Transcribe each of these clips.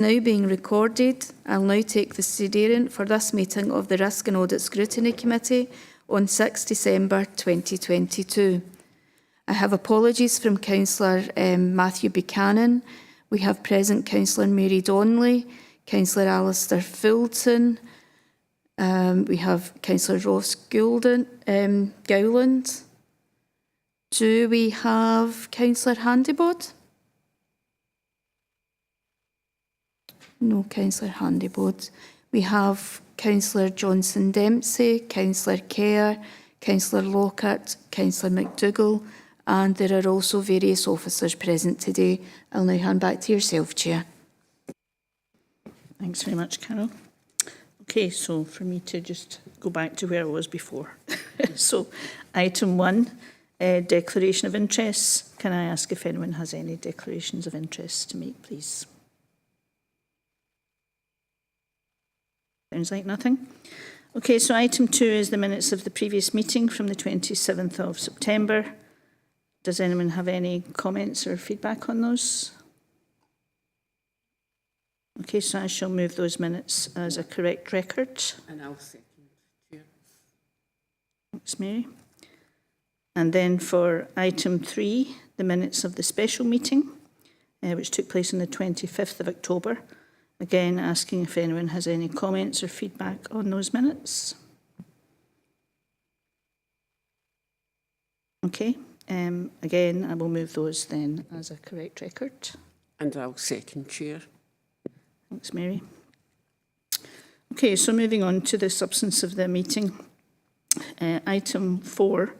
Now being recorded, I'll now take the suderian for this meeting of the Risk and Audit Scrutiny Committee on 6 December 2022. I have apologies from Councillor Matthew Buchanan. We have present Councillor Mary Donnelly, Councillor Alistair Fulton, we have Councillor Ross Gowland. Do we have Councillor Handybod? No Councillor Handybod. We have Councillor Johnson Dempsey, Councillor Kerr, Councillor Lockhart, Councillor McDougall, and there are also various officers present today. I'll now hand back to yourself, Chair. Thanks very much, Carol. Okay, so for me to just go back to where I was before. So, item 1, declaration of interests. Can I ask if anyone has any declarations of interest to make, please? Sounds like nothing. Okay, so item 2 is the minutes of the previous meeting from the 27th of September. Does anyone have any comments or feedback on those? Okay, so I shall move those minutes as a correct record. And I'll second, Chair. Thanks, Mary. And then for item 3, the minutes of the special meeting, which took place on the 25th of October. Again, asking if anyone has any comments or feedback on those minutes. Okay, again, I will move those then as a correct record. And I'll second, Chair. Thanks, Mary. Okay, so moving on to the substance of the meeting. Item 4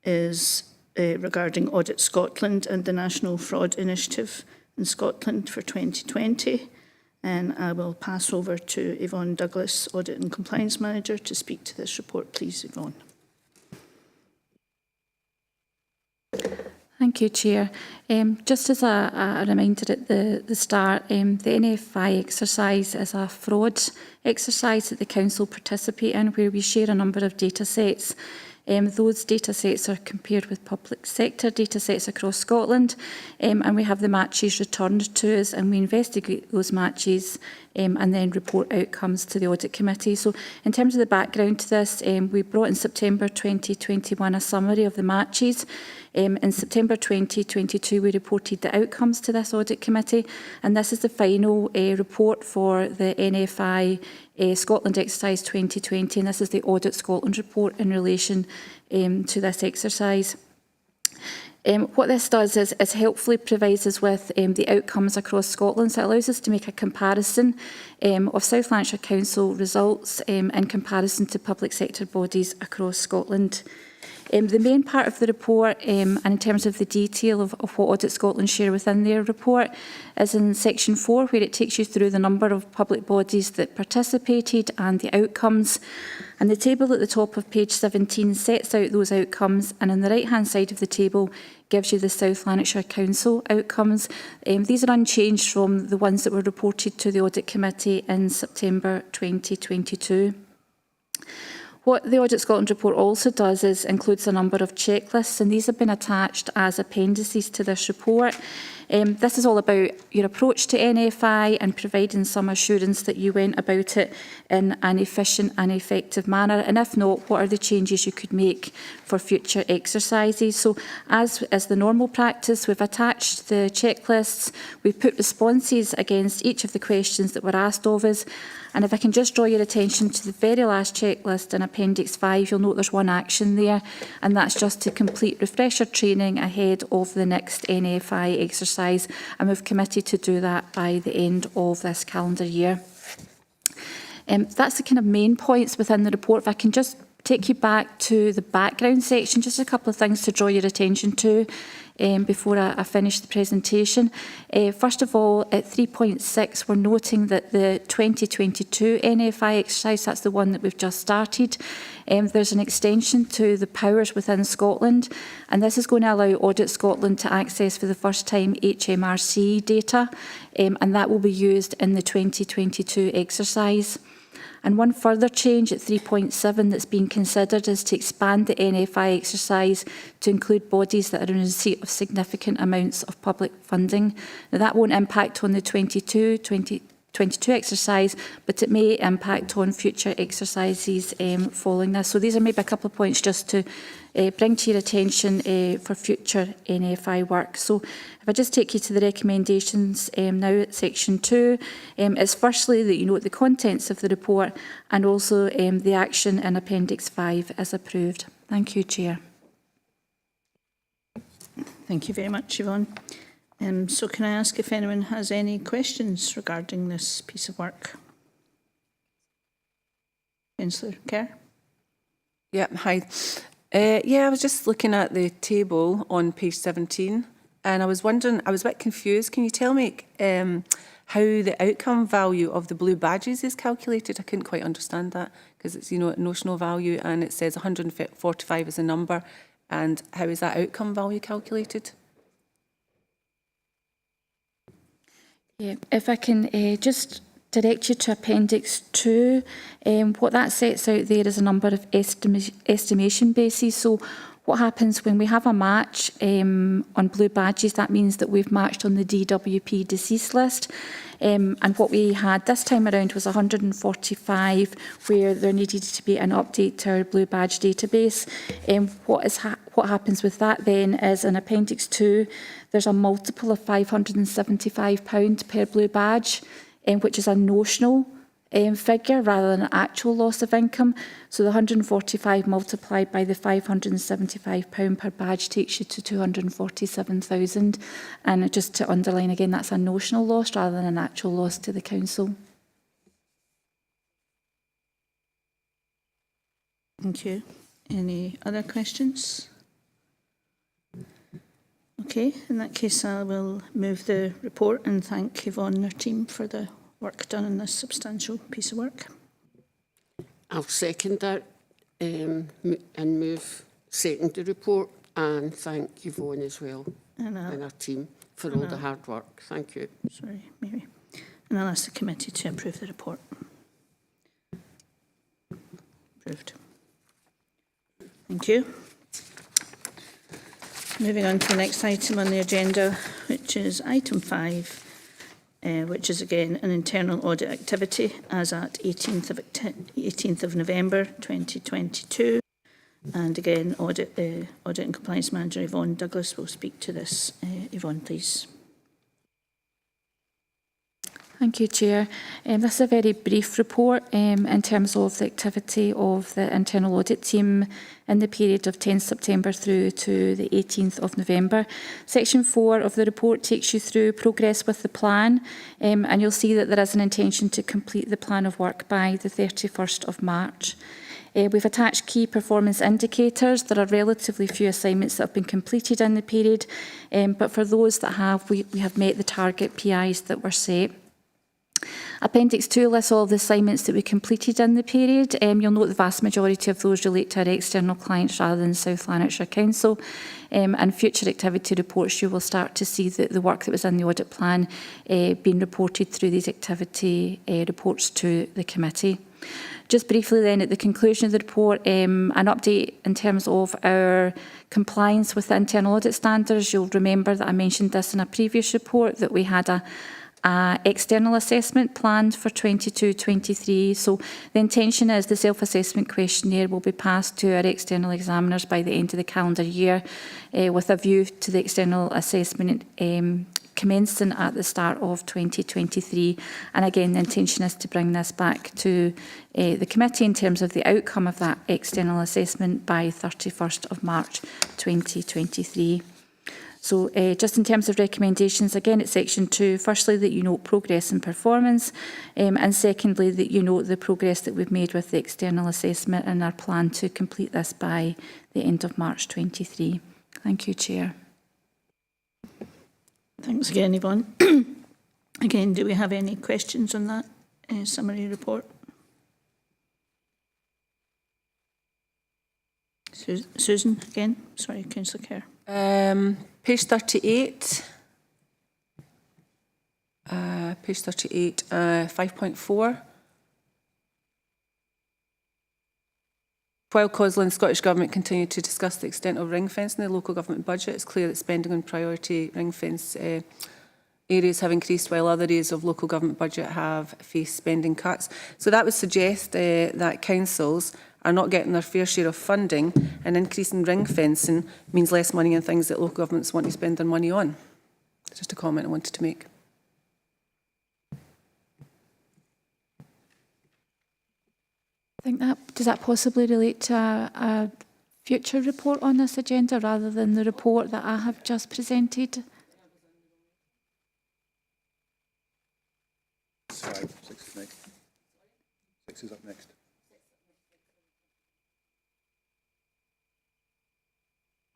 is regarding Audit Scotland and the National Fraud Initiative in Scotland for 2020. And I will pass over to Yvonne Douglas, Audit and Compliance Manager, to speak to this report. Please, Yvonne. Thank you, Chair. Just as a reminder at the start, the NFI exercise is a fraud exercise that the Council participate in, where we share a number of data sets. Those data sets are compared with public sector data sets across Scotland, and we have the matches returned to us, and we investigate those matches and then report outcomes to the Audit Committee. So in terms of the background to this, we brought in September 2021 a summary of the matches. In September 2022, we reported the outcomes to this Audit Committee, and this is the final report for the NFI Scotland Exercise 2020, and this is the Audit Scotland report in relation to this exercise. What this does is helpfully provides us with the outcomes across Scotland, so it allows us to make a comparison of South Lanarkshire Council results in comparison to public sector bodies across Scotland. The main part of the report, and in terms of the detail of what Audit Scotland share within their report, is in section 4, where it takes you through the number of public bodies that participated and the outcomes. And the table at the top of page 17 sets out those outcomes, and on the right-hand side of the table gives you the South Lanarkshire Council outcomes. These are unchanged from the ones that were reported to the Audit Committee in September 2022. What the Audit Scotland report also does is includes a number of checklists, and these have been attached as appendices to this report. This is all about your approach to NFI and providing some assurance that you went about it in an efficient and effective manner. And if not, what are the changes you could make for future exercises? So as is the normal practice, we've attached the checklists, we've put responses against each of the questions that were asked of us. And if I can just draw your attention to the very last checklist in Appendix 5, you'll note there's one action there, and that's just to complete refresher training ahead of the next NFI exercise, and we've committed to do that by the end of this calendar year. That's the kind of main points within the report. If I can just take you back to the background section, just a couple of things to draw your attention to before I finish the presentation. First of all, at 3.6, we're noting that the 2022 NFI exercise, that's the one that we've just started, there's an extension to the powers within Scotland, and this is going to allow Audit Scotland to access for the first time HMRC data, and that will be used in the 2022 exercise. And one further change at 3.7 that's being considered is to expand the NFI exercise to include bodies that are in receipt of significant amounts of public funding. Now, that won't impact on the 22, 20, 22 exercise, but it may impact on future exercises following this. So these are maybe a couple of points just to bring to your attention for future NFI work. So if I just take you to the recommendations now at section 2, it's firstly that you note the contents of the report and also the action in Appendix 5 as approved. Thank you, Chair. Thank you very much, Yvonne. So can I ask if anyone has any questions regarding this piece of work? Councillor Kerr? Yeah, hi. Yeah, I was just looking at the table on page 17 and I was wondering, I was a bit confused. Can you tell me how the outcome value of the blue badges is calculated? I couldn't quite understand that because it's, you know, notional value and it says 145 as a number. And how is that outcome value calculated? Yeah, if I can just direct you to Appendix 2, what that sets out there is a number of estimation bases. So what happens when we have a match on blue badges, that means that we've matched on the DWP deceased list. And what we had this time around was 145, where there needed to be an update to our blue badge database. What happens with that then is in Appendix 2, there's a multiple of £575 per blue badge, which is a notional figure rather than an actual loss of income. So the 145 multiplied by the £575 per badge takes you to 247,000. And just to underline again, that's a notional loss rather than an actual loss to the council. Thank you. Any other questions? Okay, in that case I will move the report and thank Yvonne and her team for the work done on this substantial piece of work. I'll second that and second the report and thank Yvonne as well and our team for all the hard work. Thank you. Sorry, Mary. And I'll ask the committee to approve the report. Approved. Thank you. Moving on to the next item on the agenda, which is item 5, which is again an internal audit activity as at 18th of November 2022. And again, Audit and Compliance Manager Yvonne Douglas will speak to this. Yvonne, please. Thank you, Chair. This is a very brief report in terms of the activity of the internal audit team in the period of 10th September through to the 18th of November. Section 4 of the report takes you through progress with the plan, and you'll see that there is an intention to complete the plan of work by the 31st of March. We've attached key performance indicators. There are relatively few assignments that have been completed in the period, but for those that have, we have met the target PIs that were set. Appendix 2 lists all the assignments that we completed in the period. You'll note the vast majority of those relate to our external clients rather than South Lanarkshire Council. And future activity reports, you will start to see the work that was in the audit plan being reported through these activity reports to the committee. Just briefly then, at the conclusion of the report, an update in terms of our compliance with the internal audit standards. You'll remember that I mentioned this in a previous report, that we had a external assessment planned for 22-23. So the intention is the self-assessment questionnaire will be passed to our external examiners by the end of the calendar year, with a view to the external assessment commencing at the start of 2023. And again, the intention is to bring this back to the committee in terms of the outcome of that external assessment by 31st of March 2023. So just in terms of recommendations, again, at section 2, firstly, that you note progress and performance, and secondly, that you note the progress that we've made with the external assessment and our plan to complete this by the end of March 23. Thank you, Chair. Thanks again, Yvonne. Again, do we have any questions on that summary report? Susan, again? Sorry, Councillor Kerr. Page 38. Page 38, 5.4. While COSLA and Scottish Government continue to discuss the extent of ring fencing in the local government budget, it's clear that spending on priority ring fence areas have increased while other areas of local government budget have faced spending cuts. So that would suggest that councils are not getting their fair share of funding, and increasing ring fencing means less money on things that local governments want to spend their money on. It's just a comment I wanted to make. I think does that possibly relate to a future report on this agenda rather than the report that I have just presented? 6 is next. 6 is up next.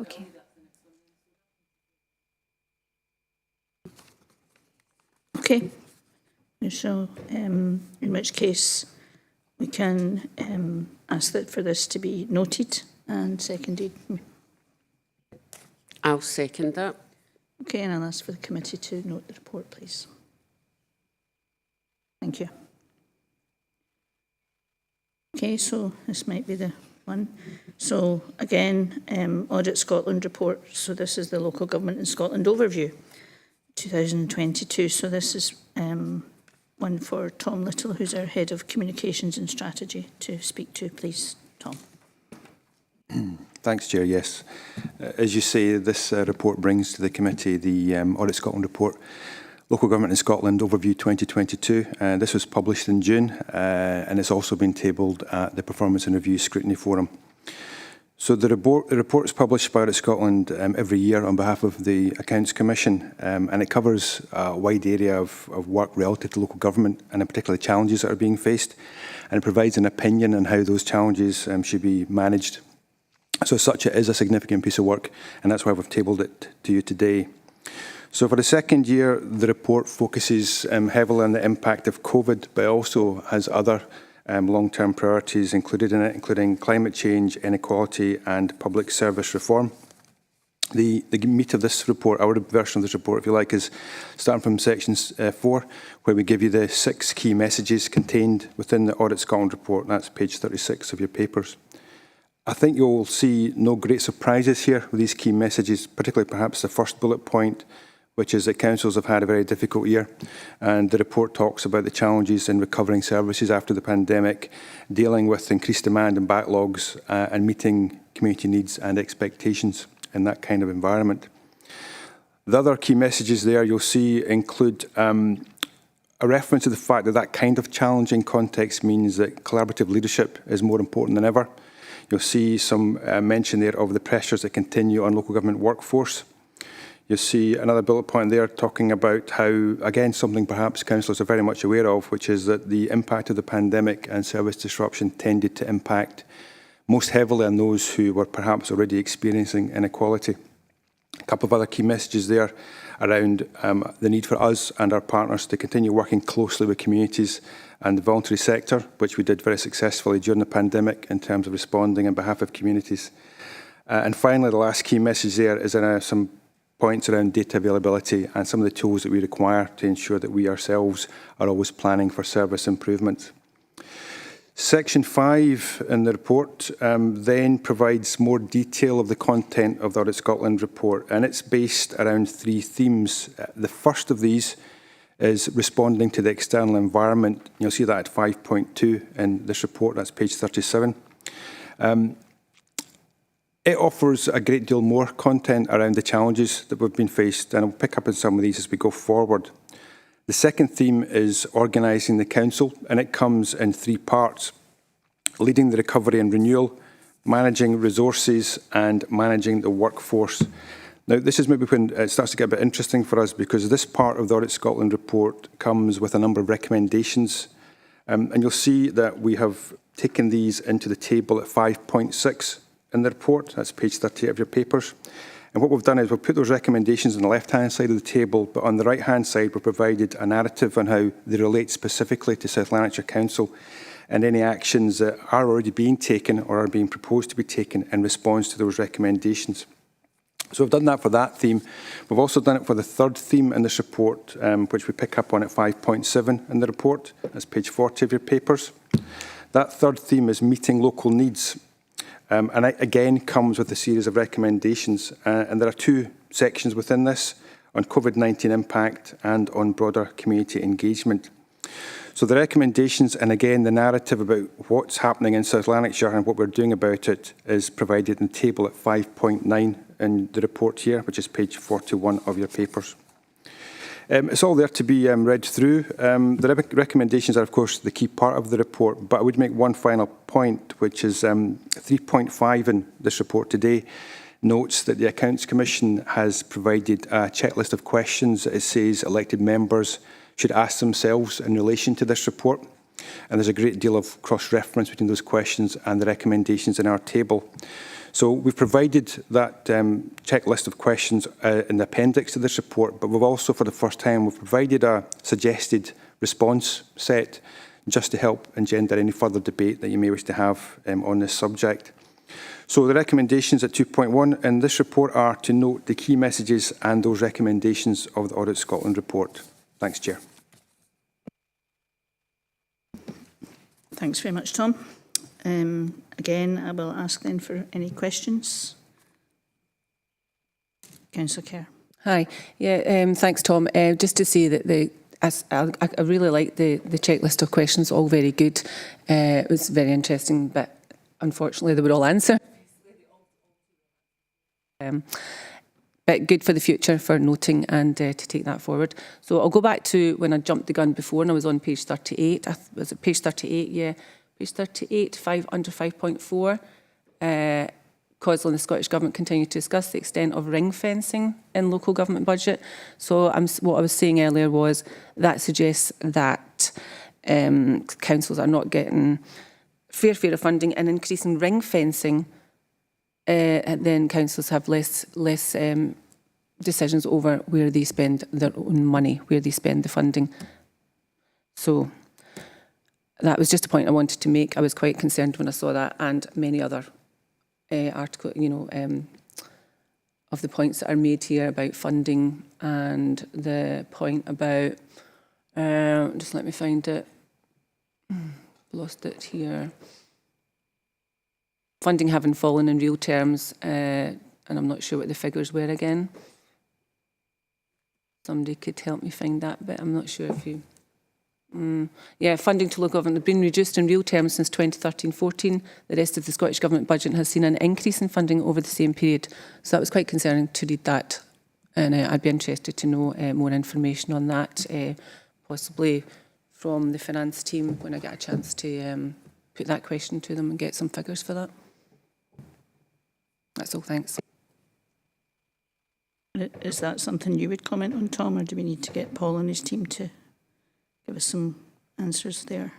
Okay. Okay. So, in which case we can ask that for this to be noted and seconded. I'll second that. Okay, and I'll ask for the committee to note the report, please. Thank you. Okay, so this might be the one. So again, Audit Scotland report. So this is the Local Government in Scotland overview, 2022. So this is one for Tom Little, who's our Head of Communications and Strategy, to speak to. Please, Tom. Thanks, Chair. Yes. As you say, this report brings to the committee the Audit Scotland report, Local Government in Scotland Overview 2022. This was published in June and it's also been tabled at the Performance and Review Scrutiny Forum. So the report is published by Audit Scotland every year on behalf of the Accounts Commission, and it covers a wide area of work relative to local government and in particular the challenges that are being faced, and it provides an opinion on how those challenges should be managed. So as such, it is a significant piece of work, and that's why we've tabled it to you today. So for the second year, the report focuses heavily on the impact of COVID, but also has other long-term priorities included in it, including climate change, inequality and public service reform. The meat of this report, our version of this report, if you like, is starting from section 4, where we give you the 6 key messages contained within the Audit Scotland report. That's page 36 of your papers. I think you'll see no great surprises here with these key messages, particularly perhaps the first bullet point, which is that councils have had a very difficult year, and the report talks about the challenges in recovering services after the pandemic, dealing with increased demand and backlogs, and meeting community needs and expectations in that kind of environment. The other key messages there you'll see include a reference to the fact that that kind of challenging context means that collaborative leadership is more important than ever. You'll see some mention there of the pressures that continue on local government workforce. You'll see another bullet point there talking about how, again, something perhaps councillors are very much aware of, which is that the impact of the pandemic and service disruption tended to impact most heavily on those who were perhaps already experiencing inequality. A couple of other key messages there around the need for us and our partners to continue working closely with communities and the voluntary sector, which we did very successfully during the pandemic in terms of responding on behalf of communities. And finally, the last key message there is some points around data availability and some of the tools that we require to ensure that we ourselves are always planning for service improvements. Section 5 in the report then provides more detail of the content of the Audit Scotland report, and it's based around 3 themes. The first of these is responding to the external environment. You'll see that at 5.2 in this report, that's page 37. It offers a great deal more content around the challenges that we've been faced, and I'll pick up on some of these as we go forward. The second theme is organising the council, and it comes in 3 parts: leading the recovery and renewal, managing resources, and managing the workforce. Now, this is maybe when it starts to get a bit interesting for us, because this part of the Audit Scotland report comes with a number of recommendations, and you'll see that we have taken these into the table at 5.6 in the report. That's page 38 of your papers. And what we've done is we've put those recommendations on the left-hand side of the table, but on the right-hand side we've provided a narrative on how they relate specifically to South Lanarkshire Council and any actions that are already being taken or are being proposed to be taken in response to those recommendations. So we've done that for that theme. We've also done it for the third theme in this report, which we pick up on at 5.7 in the report. That's page 40 of your papers. That third theme is meeting local needs. And it again comes with a series of recommendations, and there are 2 sections within this. on COVID-19 impact and on broader community engagement. So the recommendations, and again the narrative about what's happening in South Lanarkshire and what we're doing about it, is provided in table at 5.9 in the report here, which is page 41 of your papers. It's all there to be read through. The recommendations are, of course, the key part of the report, but I would make one final point, which is 3.5 in this report today notes that the Accounts Commission has provided a checklist of questions that it says elected members should ask themselves in relation to this report. And there's a great deal of cross-reference between those questions and the recommendations in our table. So we've provided that checklist of questions in the appendix to this report, but we've also, for the first time, we've provided a suggested response set just to help engender any further debate that you may wish to have on this subject. So the recommendations at 2.1 in this report are to note the key messages and those recommendations of the Audit Scotland report. Thanks, Chair. Thanks very much, Tom. Again, I will ask then for any questions. Councillor Kerr. Hi. Yeah, thanks, Tom. Just to say that I really like the checklist of questions, all very good. It was very interesting, but unfortunately they were all answered. But good for the future for noting and to take that forward. So I'll go back to when I jumped the gun before and I was on page 38. Was it page 38? Yeah. Page 38, under 5.4. COSLA and the Scottish Government continue to discuss the extent of ring fencing in local government budget. So what I was saying earlier was that suggests that councils are not getting fair of funding, and increasing ring fencing, and then councils have less decisions over where they spend their own money, where they spend the funding. So that was just a point I wanted to make. I was quite concerned when I saw that, and many other articles, of the points that are made here about funding, and the point about, just let me find it, lost it here. Funding having fallen in real terms, and I'm not sure what the figures were again. Somebody could help me find that, but I'm not sure if you... Yeah, funding to local government has been reduced in real terms since 2013-14. The rest of the Scottish Government budget has seen an increase in funding over the same period. So that was quite concerning to read that. And I'd be interested to know more information on that, possibly from the finance team when I get a chance to put that question to them and get some figures for that. That's all, thanks. Is that something you would comment on, Tom, or do we need to get Paul and his team to give us some answers there?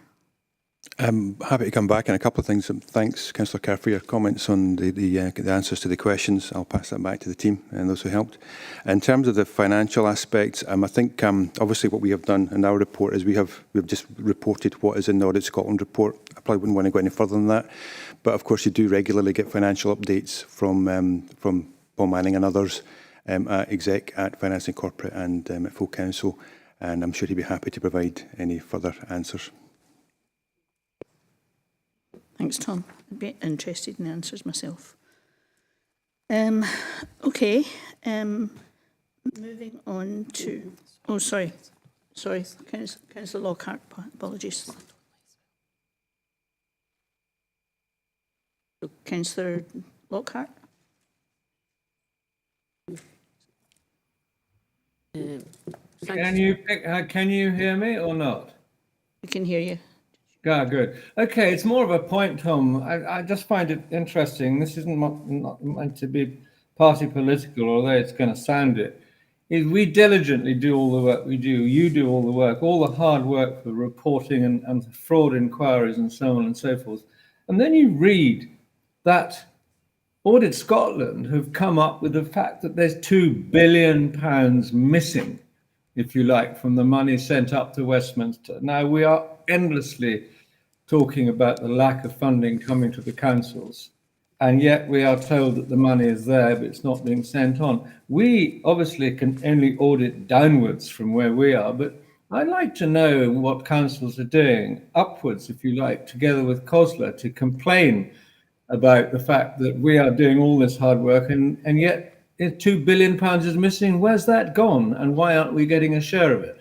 I'm happy to come back on a couple of things. Thanks, Councillor Kerr, for your comments on the answers to the questions. I'll pass that back to the team and those who helped. In terms of the financial aspects, I think obviously what we have done in our report is we've just reported what is in the Audit Scotland report. I probably wouldn't want to go any further than that. But of course, you do regularly get financial updates from Paul Manning and others at Exec, at Finance and Corporate, and at Full Council. And I'm sure he'd be happy to provide any further answers. Thanks, Tom. I'd be interested in the answers myself. Okay. Moving on to... Oh, sorry. Councillor Lockhart, apologies. So, Councillor Lockhart. Can you hear me or not? We can hear you. Yeah, good. Okay, it's more of a point, Tom. I just find it interesting. This isn't not meant to be party political, although it's going to sound it. Is we diligently do all the work we do. You do all the work, all the hard work for reporting and fraud inquiries and so on and so forth. And then you read that Audit Scotland have come up with the fact that there's £2 billion missing, if you like, from the money sent up to Westminster. Now, we are endlessly talking about the lack of funding coming to the councils, and yet we are told that the money is there, but it's not being sent on. We obviously can only audit downwards from where we are, but I'd like to know what councils are doing upwards, if you like, together with COSLA, to complain about the fact that we are doing all this hard work, and yet £2 billion is missing. Where's that gone? And why aren't we getting a share of it?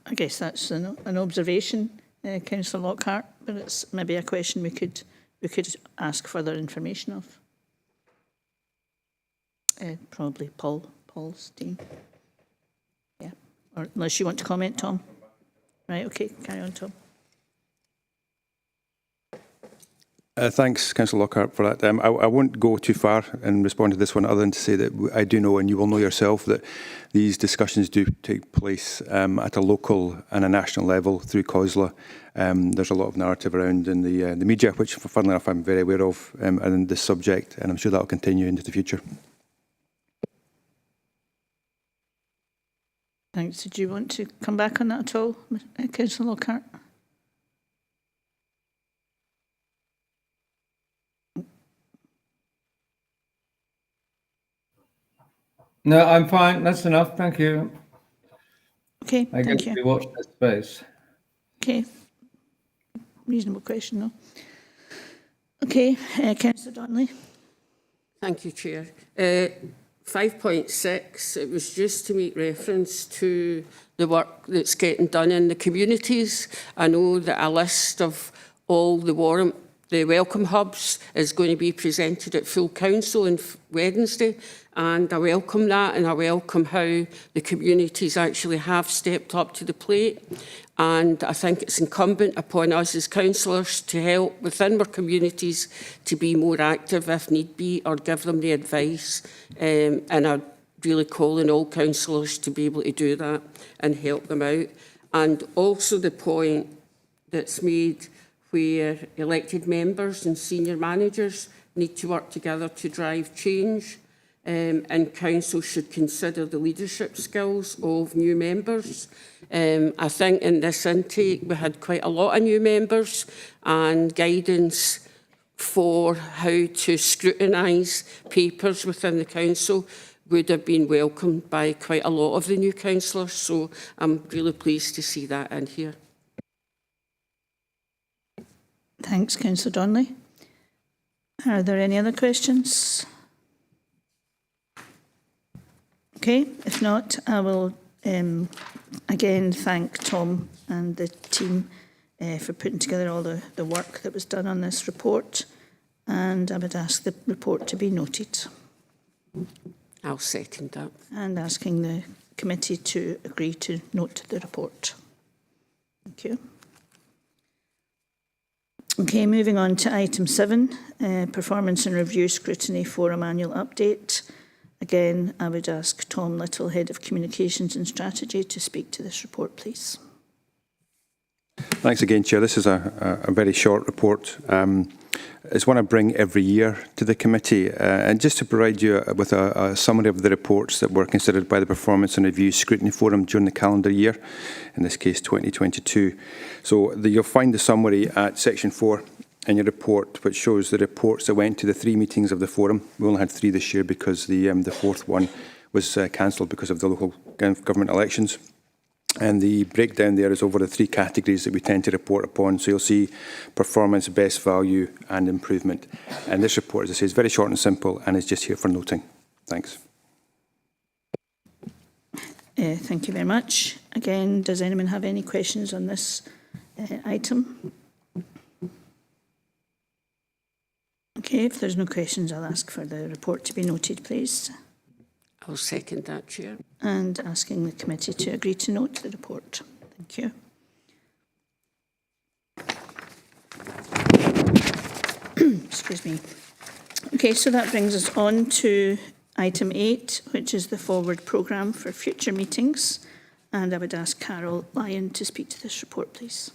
I guess that's an observation, Councillor Lockhart, but it's maybe a question we could ask further information of. Probably Paul's team. Yeah, or unless you want to comment, Tom. Right, okay, carry on, Tom. Thanks, Councillor Lockhart, for that. I won't go too far and respond to this one other than to say that I do know, and you will know yourself, that these discussions do take place at a local and a national level through COSLA. There's a lot of narrative around in the media, which, funnily enough, I'm very aware of in this subject, and I'm sure that will continue into the future. Thanks. Did you want to come back on that at all, Councillor Lockhart? No, I'm fine. That's enough. Thank you. Okay, I thank guess you. we watch this space. Okay. Reasonable question, no? Okay, Councillor Donnelly. Thank you, Chair. 5.6, it was just to make reference to the work that's getting done in the communities. I know that a list of all the welcome hubs is going to be presented at full council on Wednesday, and I welcome that, and I welcome how the communities actually have stepped up to the plate. And I think it's incumbent upon us as councillors to help within our communities to be more active if need be, or give them the advice. And I'm really calling all councillors to be able to do that and help them out. And also the point that's made where elected members and senior managers need to work together to drive change. And council should consider the leadership skills of new members. I think in this intake we had quite a lot of new members, and guidance for how to scrutinise papers within the council would have been welcomed by quite a lot of the new councillors. So I'm really pleased to see that in here. Thanks, Councillor Donnelly. Are there any other questions? Okay, if not, I will again thank Tom and the team for putting together all the work that was done on this report, and I would ask the report to be noted. I'll second that. And asking the committee to agree to note the report. Thank you. Okay, moving on to item 7, Performance and Review Scrutiny Forum Annual Update. Again, I would ask Tom Little, Head of Communications and Strategy, to speak to this report, please. Thanks again, Chair. This is a very short report. It's one I bring every year to the committee, and just to provide you with a summary of the reports that were considered by the Performance and Review Scrutiny Forum during the calendar year, in this case 2022. So you'll find the summary at section 4 in your report, which shows the reports that went to the 3 meetings of the forum. We only had 3 this year because the 4th one was cancelled because of the local government elections. And the breakdown there is over the 3 categories that we tend to report upon. So you'll see performance, best value and improvement. And this report, as I say, is very short and simple and is just here for noting. Thanks. Thank you very much. Again, does anyone have any questions on this item? Okay, if there's no questions, I'll ask for the report to be noted, please. I'll second that, Chair. And asking the committee to agree to note the report. Thank you. Excuse me. Okay, so that brings us on to item 8, which is the forward programme for future meetings. And I would ask Carol Lyon to speak to this report, please.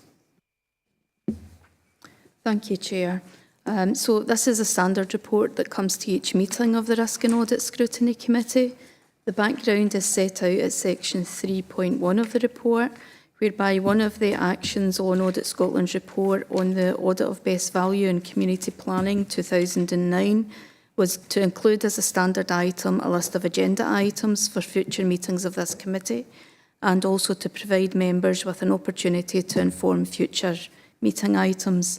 Thank you, Chair. So this is a standard report that comes to each meeting of the Risk and Audit Scrutiny Committee. The background is set out at section 3.1 of the report, whereby one of the actions on Audit Scotland's report on the audit of best value in community planning 2009 was to include as a standard item a list of agenda items for future meetings of this committee, and also to provide members with an opportunity to inform future meeting items.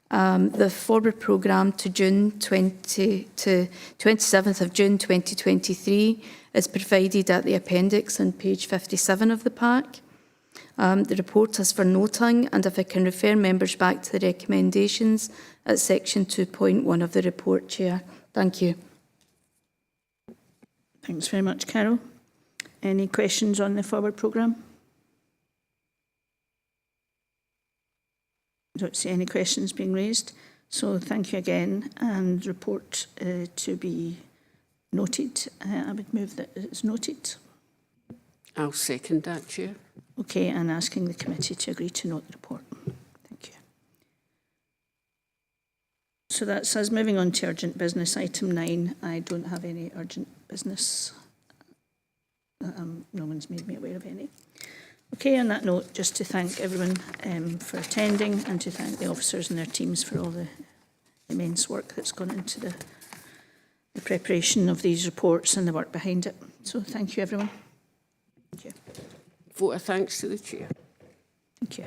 The forward programme to 27th of June 2023 is provided at the appendix on page 57 of the pack. The report is for noting, and if I can refer members back to the recommendations at section 2.1 of the report, Chair. Thank you. Thanks very much, Carol. Any questions on the forward programme? I don't see any questions being raised. So thank you again, and report to be noted. I would move that it's noted. I'll second that, Chair. Okay, and asking the committee to agree to note the report. Thank you. So that's us moving on to urgent business. Item 9, I don't have any urgent business. No one's made me aware of any. Okay, on that note, just to thank everyone for attending, and to thank the officers and their teams for all the immense work that's gone into the preparation of these reports and the work behind it. So thank you, everyone. Thank you. Vote of thanks to the Chair. Thank you.